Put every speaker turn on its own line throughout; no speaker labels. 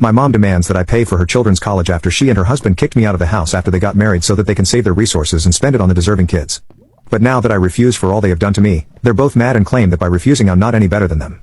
My mom demands that I pay for her children's college after she and her husband kicked me out of the house after they got married so that they can save their resources and spend it on the deserving kids. But now that I refuse for all they have done to me, they're both mad and claim that by refusing I'm not any better than them.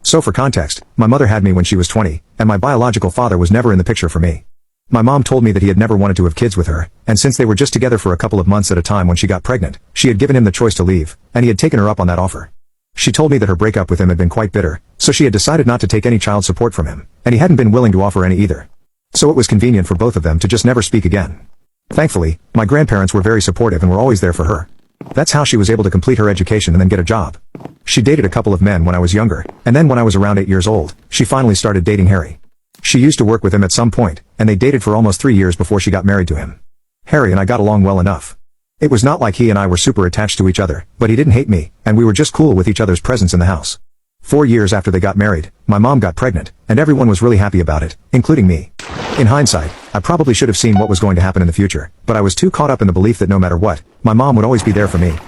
So for context, my mother had me when she was 20, and my biological father was never in the picture for me. My mom told me that he had never wanted to have kids with her, and since they were just together for a couple of months at a time when she got pregnant, she had given him the choice to leave, and he had taken her up on that offer. She told me that her breakup with him had been quite bitter, so she had decided not to take any child support from him, and he hadn't been willing to offer any either. So it was convenient for both of them to just never speak again. Thankfully, my grandparents were very supportive and were always there for her. That's how she was able to complete her education and then get a job. She dated a couple of men when I was younger, and then when I was around 8 years old, she finally started dating Harry. She used to work with him at some point, and they dated for almost 3 years before she got married to him. Harry and I got along well enough. It was not like he and I were super attached to each other, but he didn't hate me, and we were just cool with each other's presence in the house. 4 years after they got married, my mom got pregnant, and everyone was really happy about it, including me. In hindsight, I probably should have seen what was going to happen in the future, but I was too caught up in the belief that no matter what, my mom would always be there for me.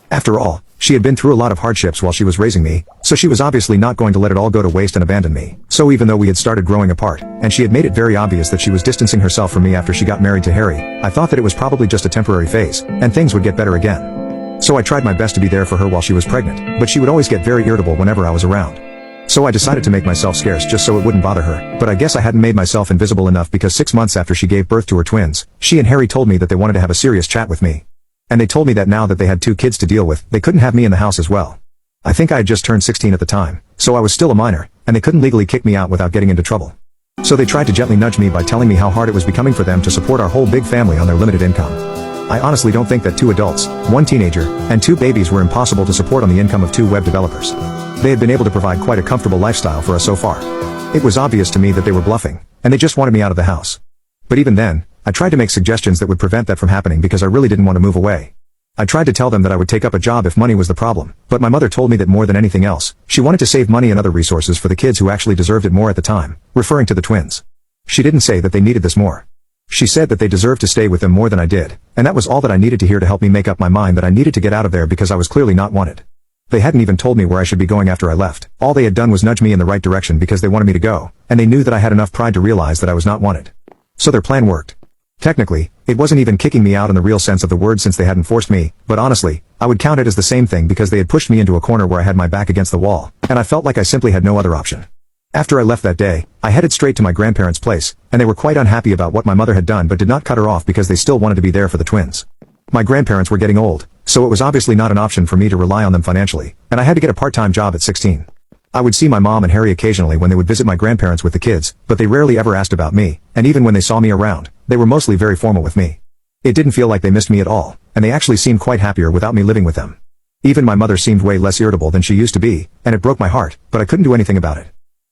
After all, she had been through a lot of hardships while she was raising me, so she was obviously not going to let it all go to waste and abandon me. So even though we had started growing apart, and she had made it very obvious that she was distancing herself from me after she got married to Harry, I thought that it was probably just a temporary phase, and things would get better again. So I tried my best to be there for her while she was pregnant, but she would always get very irritable whenever I was around. So I decided to make myself scarce just so it wouldn't bother her, but I guess I hadn't made myself invisible enough because 6 months after she gave birth to her twins, she and Harry told me that they wanted to have a serious chat with me. And they told me that now that they had 2 kids to deal with, they couldn't have me in the house as well. I think I had just turned 16 at the time, so I was still a minor, and they couldn't legally kick me out without getting into trouble. So they tried to gently nudge me by telling me how hard it was becoming for them to support our whole big family on their limited income. I honestly don't think that 2 adults, 1 teenager, and 2 babies were impossible to support on the income of 2 web developers. They had been able to provide quite a comfortable lifestyle for us so far. It was obvious to me that they were bluffing, and they just wanted me out of the house. But even then, I tried to make suggestions that would prevent that from happening because I really didn't want to move away. I tried to tell them that I would take up a job if money was the problem, but my mother told me that more than anything else, she wanted to save money and other resources for the kids who actually deserved it more at the time, referring to the twins. She didn't say that they needed this more. She said that they deserved to stay with them more than I did, and that was all that I needed to hear to help me make up my mind that I needed to get out of there because I was clearly not wanted. They hadn't even told me where I should be going after I left. All they had done was nudge me in the right direction because they wanted me to go, and they knew that I had enough pride to realize that I was not wanted. So their plan worked. Technically, it wasn't even kicking me out in the real sense of the word since they hadn't forced me, but honestly, I would count it as the same thing because they had pushed me into a corner where I had my back against the wall, and I felt like I simply had no other option. After I left that day, I headed straight to my grandparents' place, and they were quite unhappy about what my mother had done but did not cut her off because they still wanted to be there for the twins. My grandparents were getting old, so it was obviously not an option for me to rely on them financially, and I had to get a part-time job at 16. I would see my mom and Harry occasionally when they would visit my grandparents with the kids, but they rarely ever asked about me, and even when they saw me around, they were mostly very formal with me. It didn't feel like they missed me at all, and they actually seemed quite happier without me living with them. Even my mother seemed way less irritable than she used to be, and it broke my heart, but I couldn't do anything about it.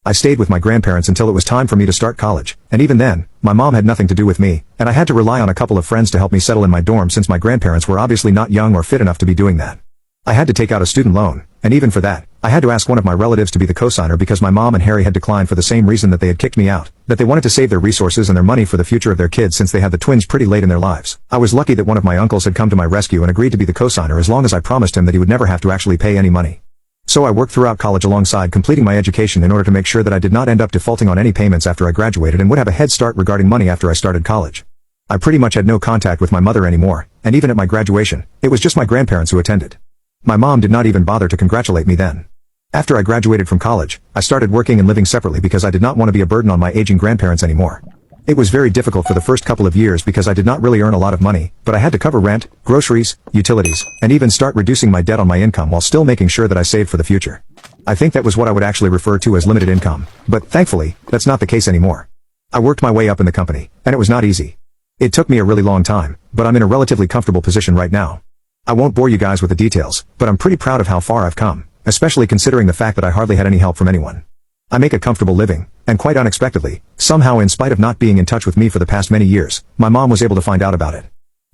I stayed with my grandparents until it was time for me to start college, and even then, my mom had nothing to do with me, and I had to rely on a couple of friends to help me settle in my dorm since my grandparents were obviously not young or fit enough to be doing that. I had to take out a student loan, and even for that, I had to ask one of my relatives to be the cosigner because my mom and Harry had declined for the same reason that they had kicked me out, that they wanted to save their resources and their money for the future of their kids since they had the twins pretty late in their lives. I was lucky that one of my uncles had come to my rescue and agreed to be the cosigner as long as I promised him that he would never have to actually pay any money. So I worked throughout college alongside completing my education in order to make sure that I did not end up defaulting on any payments after I graduated and would have a head start regarding money after I started college. I pretty much had no contact with my mother anymore, and even at my graduation, it was just my grandparents who attended. My mom did not even bother to congratulate me then. After I graduated from college, I started working and living separately because I did not want to be a burden on my aging grandparents anymore. It was very difficult for the first couple of years because I did not really earn a lot of money, but I had to cover rent, groceries, utilities, and even start reducing my debt on my income while still making sure that I saved for the future. I think that was what I would actually refer to as limited income, but thankfully, that's not the case anymore. I worked my way up in the company, and it was not easy. It took me a really long time, but I'm in a relatively comfortable position right now. I won't bore you guys with the details, but I'm pretty proud of how far I've come, especially considering the fact that I hardly had any help from anyone. I make a comfortable living, and quite unexpectedly, somehow in spite of not being in touch with me for the past many years, my mom was able to find out about it.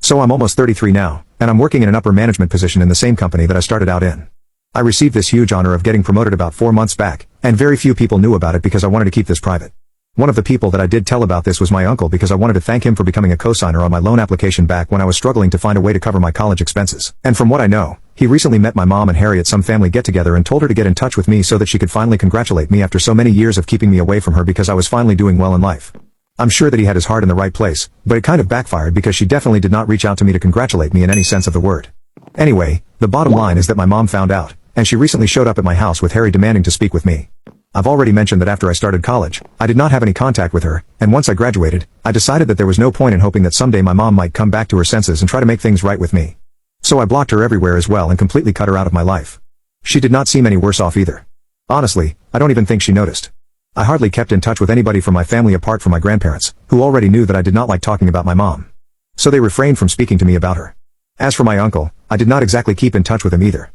So I'm almost 33 now, and I'm working in an upper management position in the same company that I started out in. I received this huge honor of getting promoted about 4 months back, and very few people knew about it because I wanted to keep this private. One of the people that I did tell about this was my uncle because I wanted to thank him for becoming a cosigner on my loan application back when I was struggling to find a way to cover my college expenses. And from what I know, He recently met my mom and Harry at some family get-together and told her to get in touch with me so that she could finally congratulate me after so many years of keeping me away from her because I was finally doing well in life. I'm sure that he had his heart in the right place, but it kind of backfired because she definitely did not reach out to me to congratulate me in any sense of the word. Anyway, the bottom line is that my mom found out, and she recently showed up at my house with Harry demanding to speak with me. I've already mentioned that after I started college, I did not have any contact with her, and once I graduated, I decided that there was no point in hoping that someday my mom might come back to her senses and try to make things right with me. So I blocked her everywhere as well and completely cut her out of my life. She did not seem any worse off either. Honestly, I don't even think she noticed. I hardly kept in touch with anybody from my family apart from my grandparents, who already knew that I did not like talking about my mom. So they refrained from speaking to me about her. As for my uncle, I did not exactly keep in touch with him either.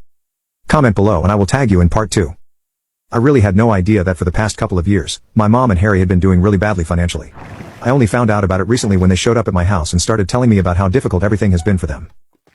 Comment below and I will tag you in part 2. I really had no idea that for the past couple of years, my mom and Harry had been doing really badly financially. I only found out about it recently when they showed up at my house and started telling me about how difficult everything has been for them.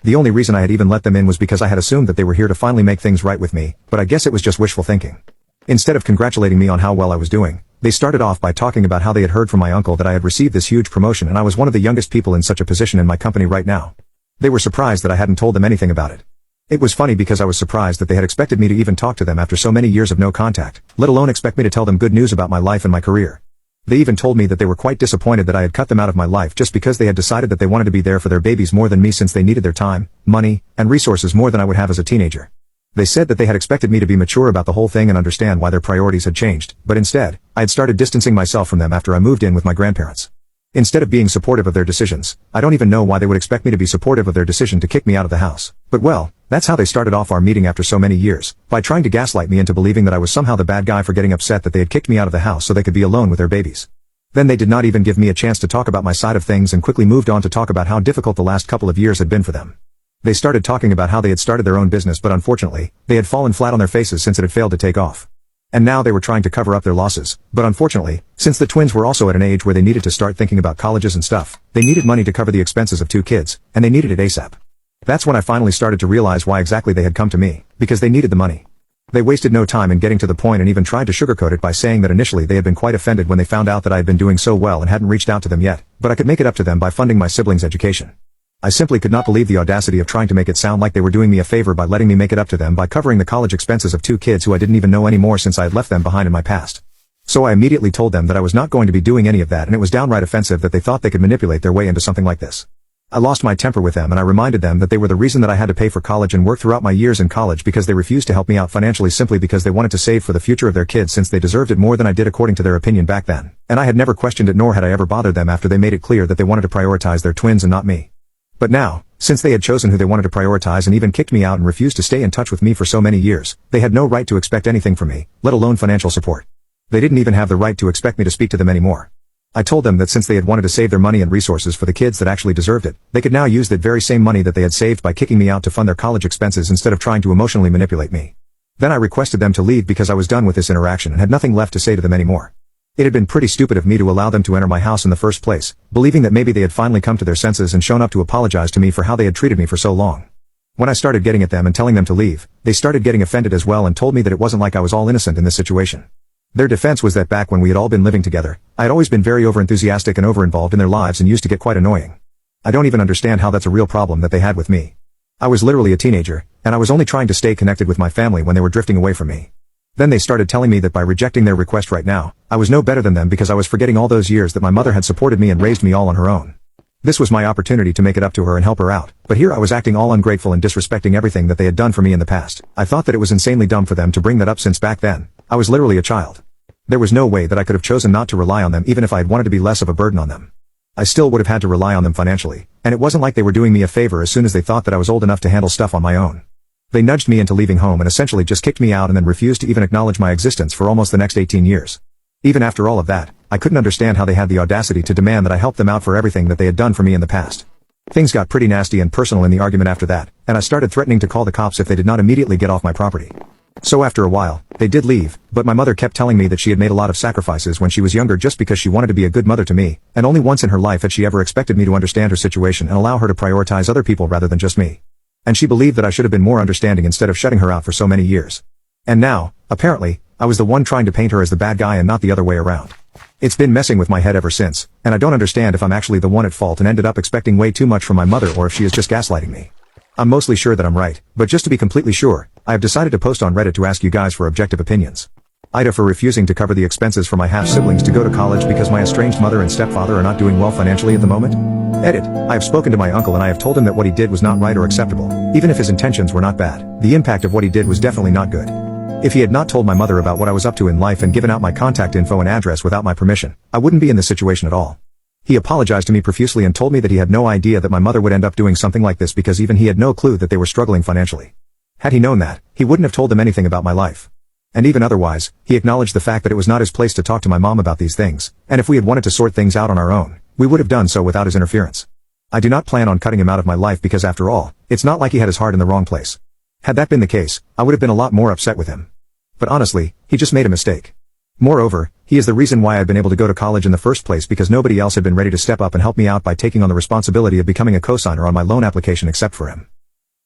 The only reason I had even let them in was because I had assumed that they were here to finally make things right with me, but I guess it was just wishful thinking. Instead of congratulating me on how well I was doing, they started off by talking about how they had heard from my uncle that I had received this huge promotion and I was one of the youngest people in such a position in my company right now. They were surprised that I hadn't told them anything about it. It was funny because I was surprised that they had expected me to even talk to them after so many years of no contact, let alone expect me to tell them good news about my life and my career. They even told me that they were quite disappointed that I had cut them out of my life just because they had decided that they wanted to be there for their babies more than me since they needed their time, money, and resources more than I would have as a teenager. They said that they had expected me to be mature about the whole thing and understand why their priorities had changed, but instead, I had started distancing myself from them after I moved in with my grandparents. Instead of being supportive of their decisions, I don't even know why they would expect me to be supportive of their decision to kick me out of the house. But well, that's how they started off our meeting after so many years, by trying to gaslight me into believing that I was somehow the bad guy for getting upset that they had kicked me out of the house so they could be alone with their babies. Then they did not even give me a chance to talk about my side of things and quickly moved on to talk about how difficult the last couple of years had been for them. They started talking about how they had started their own business but unfortunately, they had fallen flat on their faces since it had failed to take off. And now they were trying to cover up their losses, but unfortunately, since the twins were also at an age where they needed to start thinking about colleges and stuff, they needed money to cover the expenses of 2 kids, and they needed it ASAP. That's when I finally started to realize why exactly they had come to me, because they needed the money. They wasted no time in getting to the point and even tried to sugarcoat it by saying that initially they had been quite offended when they found out that I had been doing so well and hadn't reached out to them yet, but I could make it up to them by funding my siblings' education. I simply could not believe the audacity of trying to make it sound like they were doing me a favor by letting me make it up to them by covering the college expenses of 2 kids who I didn't even know anymore since I had left them behind in my past. So I immediately told them that I was not going to be doing any of that and it was downright offensive that they thought they could manipulate their way into something like this. I lost my temper with them and I reminded them that they were the reason that I had to pay for college and work throughout my years in college because they refused to help me out financially simply because they wanted to save for the future of their kids since they deserved it more than I did according to their opinion back then. And I had never questioned it nor had I ever bothered them after they made it clear that they wanted to prioritize their twins and not me. But now, since they had chosen who they wanted to prioritize and even kicked me out and refused to stay in touch with me for so many years, they had no right to expect anything from me, let alone financial support. They didn't even have the right to expect me to speak to them anymore. I told them that since they had wanted to save their money and resources for the kids that actually deserved it, they could now use that very same money that they had saved by kicking me out to fund their college expenses instead of trying to emotionally manipulate me. Then I requested them to leave because I was done with this interaction and had nothing left to say to them anymore. It had been pretty stupid of me to allow them to enter my house in the first place, believing that maybe they had finally come to their senses and shown up to apologize to me for how they had treated me for so long. When I started getting at them and telling them to leave, they started getting offended as well and told me that it wasn't like I was all innocent in this situation. Their defense was that back when we had all been living together, I had always been very overenthusiastic and overinvolved in their lives and used to get quite annoying. I don't even understand how that's a real problem that they had with me. I was literally a teenager, and I was only trying to stay connected with my family when they were drifting away from me. Then they started telling me that by rejecting their request right now, I was no better than them because I was forgetting all those years that my mother had supported me and raised me all on her own. This was my opportunity to make it up to her and help her out, but here I was acting all ungrateful and disrespecting everything that they had done for me in the past. I thought that it was insanely dumb for them to bring that up since back then, I was literally a child. There was no way that I could have chosen not to rely on them even if I had wanted to be less of a burden on them. I still would have had to rely on them financially, and it wasn't like they were doing me a favor as soon as they thought that I was old enough to handle stuff on my own. They nudged me into leaving home and essentially just kicked me out and then refused to even acknowledge my existence for almost the next 18 years. Even after all of that, I couldn't understand how they had the audacity to demand that I help them out for everything that they had done for me in the past. Things got pretty nasty and personal in the argument after that, and I started threatening to call the cops if they did not immediately get off my property. So after a while, they did leave, but my mother kept telling me that she had made a lot of sacrifices when she was younger just because she wanted to be a good mother to me, and only once in her life had she ever expected me to understand her situation and allow her to prioritize other people rather than just me. And she believed that I should have been more understanding instead of shutting her out for so many years. And now, apparently, I was the one trying to paint her as the bad guy and not the other way around. It's been messing with my head ever since, and I don't understand if I'm actually the one at fault and ended up expecting way too much from my mother or if she is just gaslighting me. I'm mostly sure that I'm right, but just to be completely sure, I have decided to post on Reddit to ask you guys for objective opinions. Ida for refusing to cover the expenses for my half-siblings to go to college because my estranged mother and stepfather are not doing well financially at the moment. Edit. I have spoken to my uncle and I have told him that what he did was not right or acceptable, even if his intentions were not bad. The impact of what he did was definitely not good. If he had not told my mother about what I was up to in life and given out my contact info and address without my permission, I wouldn't be in this situation at all. He apologized to me profusely and told me that he had no idea that my mother would end up doing something like this because even he had no clue that they were struggling financially. Had he known that, he wouldn't have told them anything about my life. And even otherwise, he acknowledged the fact that it was not his place to talk to my mom about these things, and if we had wanted to sort things out on our own, we would have done so without his interference. I do not plan on cutting him out of my life because after all, it's not like he had his heart in the wrong place. Had that been the case, I would have been a lot more upset with him. But honestly, he just made a mistake. Moreover, he is the reason why I've been able to go to college in the first place because nobody else had been ready to step up and help me out by taking on the responsibility of becoming a cosigner on my loan application except for him.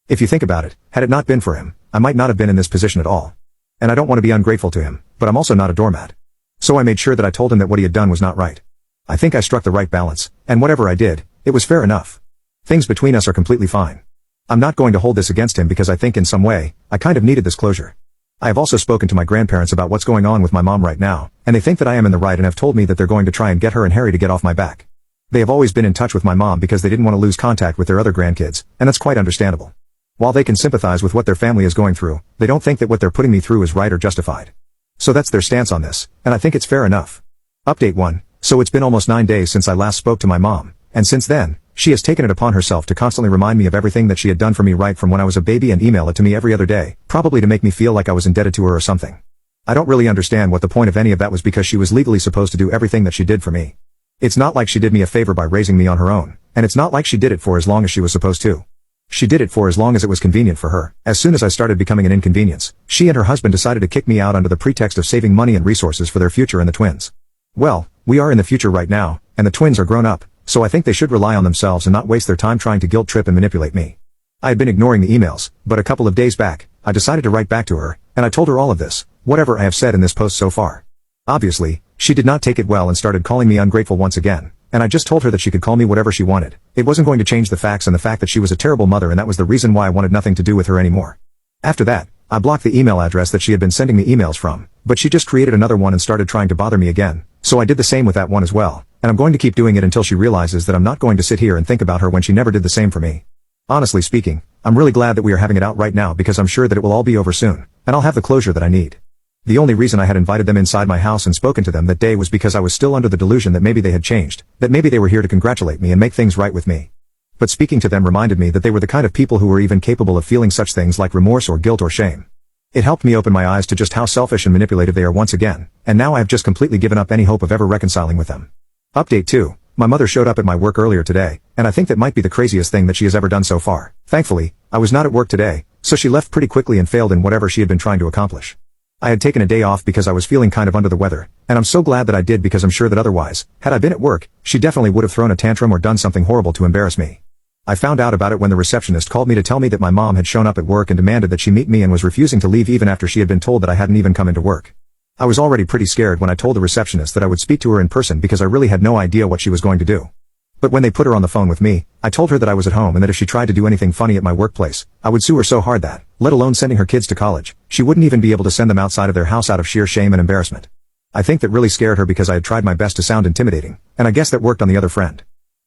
If you think about it, had it not been for him, I might not have been in this position at all. And I don't want to be ungrateful to him, but I'm also not a doormat. So I made sure that I told him that what he had done was not right. I think I struck the right balance, and whatever I did, it was fair enough. Things between us are completely fine. I'm not going to hold this against him because I think in some way, I kind of needed this closure. I have also spoken to my grandparents about what's going on with my mom right now, and they think that I am in the right and have told me that they're going to try and get her and Harry to get off my back. They have always been in touch with my mom because they didn't want to lose contact with their other grandkids, and that's quite understandable. While they can sympathize with what their family is going through, they don't think that what they're putting me through is right or justified. So that's their stance on this, and I think it's fair enough. Update 1. So it's been almost 9 days since I last spoke to my mom, and since then, she has taken it upon herself to constantly remind me of everything that she had done for me right from when I was a baby and email it to me every other day, probably to make me feel like I was indebted to her or something. I don't really understand what the point of any of that was because she was legally supposed to do everything that she did for me. It's not like she did me a favor by raising me on her own, and it's not like she did it for as long as she was supposed to. She did it for as long as it was convenient for her. As soon as I started becoming an inconvenience, she and her husband decided to kick me out under the pretext of saving money and resources for their future and the twins. Well, we are in the future right now, and the twins are grown up, so I think they should rely on themselves and not waste their time trying to guilt trip and manipulate me. I had been ignoring the emails, but a couple of days back, I decided to write back to her, and I told her all of this, whatever I have said in this post so far. Obviously, she did not take it well and started calling me ungrateful once again, and I just told her that she could call me whatever she wanted. It wasn't going to change the facts and the fact that she was a terrible mother and that was the reason why I wanted nothing to do with her anymore. After that, I blocked the email address that she had been sending me emails from, but she just created another one and started trying to bother me again, so I did the same with that one as well, and I'm going to keep doing it until she realizes that I'm not going to sit here and think about her when she never did the same for me. Honestly speaking, I'm really glad that we are having it out right now because I'm sure that it will all be over soon, and I'll have the closure that I need. The only reason I had invited them inside my house and spoken to them that day was because I was still under the delusion that maybe they had changed, that maybe they were here to congratulate me and make things right with me. But speaking to them reminded me that they were the kind of people who were even capable of feeling such things like remorse or guilt or shame. It helped me open my eyes to just how selfish and manipulative they are once again, and now I have just completely given up any hope of ever reconciling with them. Update 2. My mother showed up at my work earlier today, and I think that might be the craziest thing that she has ever done so far. Thankfully, I was not at work today, so she left pretty quickly and failed in whatever she had been trying to accomplish. I had taken a day off because I was feeling kind of under the weather, and I'm so glad that I did because I'm sure that otherwise, had I been at work, she definitely would have thrown a tantrum or done something horrible to embarrass me. I found out about it when the receptionist called me to tell me that my mom had shown up at work and demanded that she meet me and was refusing to leave even after she had been told that I hadn't even come into work. I was already pretty scared when I told the receptionist that I would speak to her in person because I really had no idea what she was going to do. But when they put her on the phone with me, I told her that I was at home and that if she tried to do anything funny at my workplace, I would sue her so hard that, let alone sending her kids to college, she wouldn't even be able to send them outside of their house out of sheer shame and embarrassment. I think that really scared her because I had tried my best to sound intimidating, and I guess that worked on the other friend.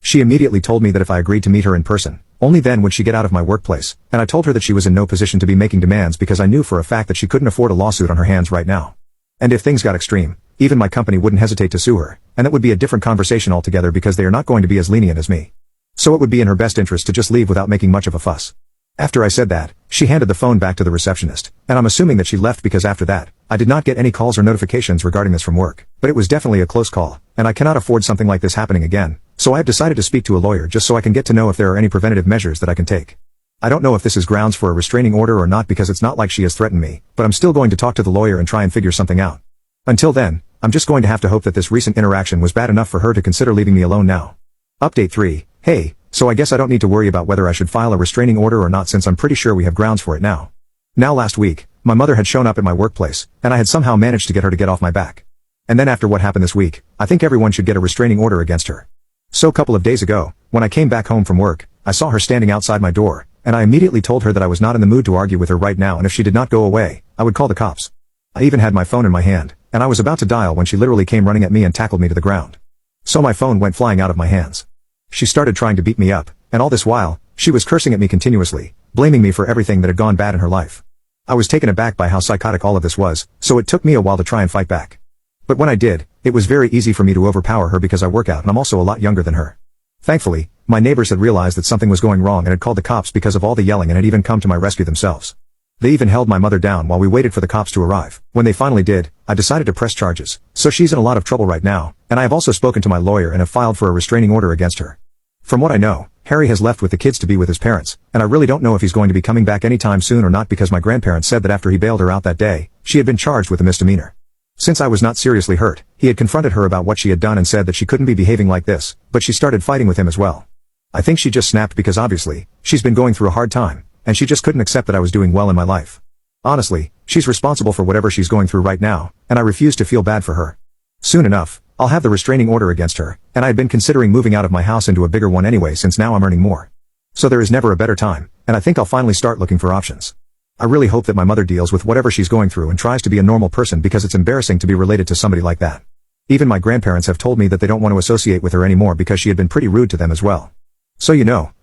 She immediately told me that if I agreed to meet her in person, only then would she get out of my workplace, and I told her that she was in no position to be making demands because I knew for a fact that she couldn't afford a lawsuit on her hands right now. And if things got extreme, even my company wouldn't hesitate to sue her, and that would be a different conversation altogether because they are not going to be as lenient as me. So it would be in her best interest to just leave without making much of a fuss. After I said that, she handed the phone back to the receptionist, and I'm assuming that she left because after that, I did not get any calls or notifications regarding this from work, but it was definitely a close call, and I cannot afford something like this happening again, so I have decided to speak to a lawyer just so I can get to know if there are any preventative measures that I can take. I don't know if this is grounds for a restraining order or not because it's not like she has threatened me, but I'm still going to talk to the lawyer and try and figure something out. Until then, I'm just going to have to hope that this recent interaction was bad enough for her to consider leaving me alone now. Update 3. Hey, so I guess I don't need to worry about whether I should file a restraining order or not since I'm pretty sure we have grounds for it now. Now last week, my mother had shown up at my workplace, and I had somehow managed to get her to get off my back. And then after what happened this week, I think everyone should get a restraining order against her. So a couple of days ago, when I came back home from work, I saw her standing outside my door, and I immediately told her that I was not in the mood to argue with her right now, and if she did not go away, I would call the cops. I even had my phone in my hand, and I was about to dial when she literally came running at me and tackled me to the ground. So my phone went flying out of my hands. She started trying to beat me up, and all this while, she was cursing at me continuously, blaming me for everything that had gone bad in her life. I was taken aback by how psychotic all of this was, so it took me a while to try and fight back. But when I did, it was very easy for me to overpower her because I work out and I'm also a lot younger than her. Thankfully, my neighbors had realized that something was going wrong and had called the cops because of all the yelling and had even come to my rescue themselves. They even held my mother down while we waited for the cops to arrive. When they finally did, I decided to press charges, so she's in a lot of trouble right now, and I have also spoken to my lawyer and have filed for a restraining order against her. From what I know, Harry has left with the kids to be with his parents, and I really don't know if he's going to be coming back anytime soon or not because my grandparents said that after he bailed her out that day, she had been charged with a misdemeanor. Since I was not seriously hurt, he had confronted her about what she had done and said that she couldn't be behaving like this, but she started fighting with him as well. I think she just snapped because obviously, she's been going through a hard time, and she just couldn't accept that I was doing well in my life. Honestly, she's responsible for whatever she's going through right now, and I refuse to feel bad for her. Soon enough, I'll have the restraining order against her, and I had been considering moving out of my house into a bigger one anyway since now I'm earning more. So there is never a better time, and I think I'll finally start looking for options. I really hope that my mother deals with whatever she's going through and tries to be a normal person because it's embarrassing to be related to somebody like that. Even my grandparents have told me that they don't want to associate with her anymore because she had been pretty rude to them as well. So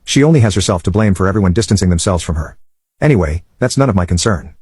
she only has herself to blame for everyone distancing themselves from her. Anyway, that's none of my concern.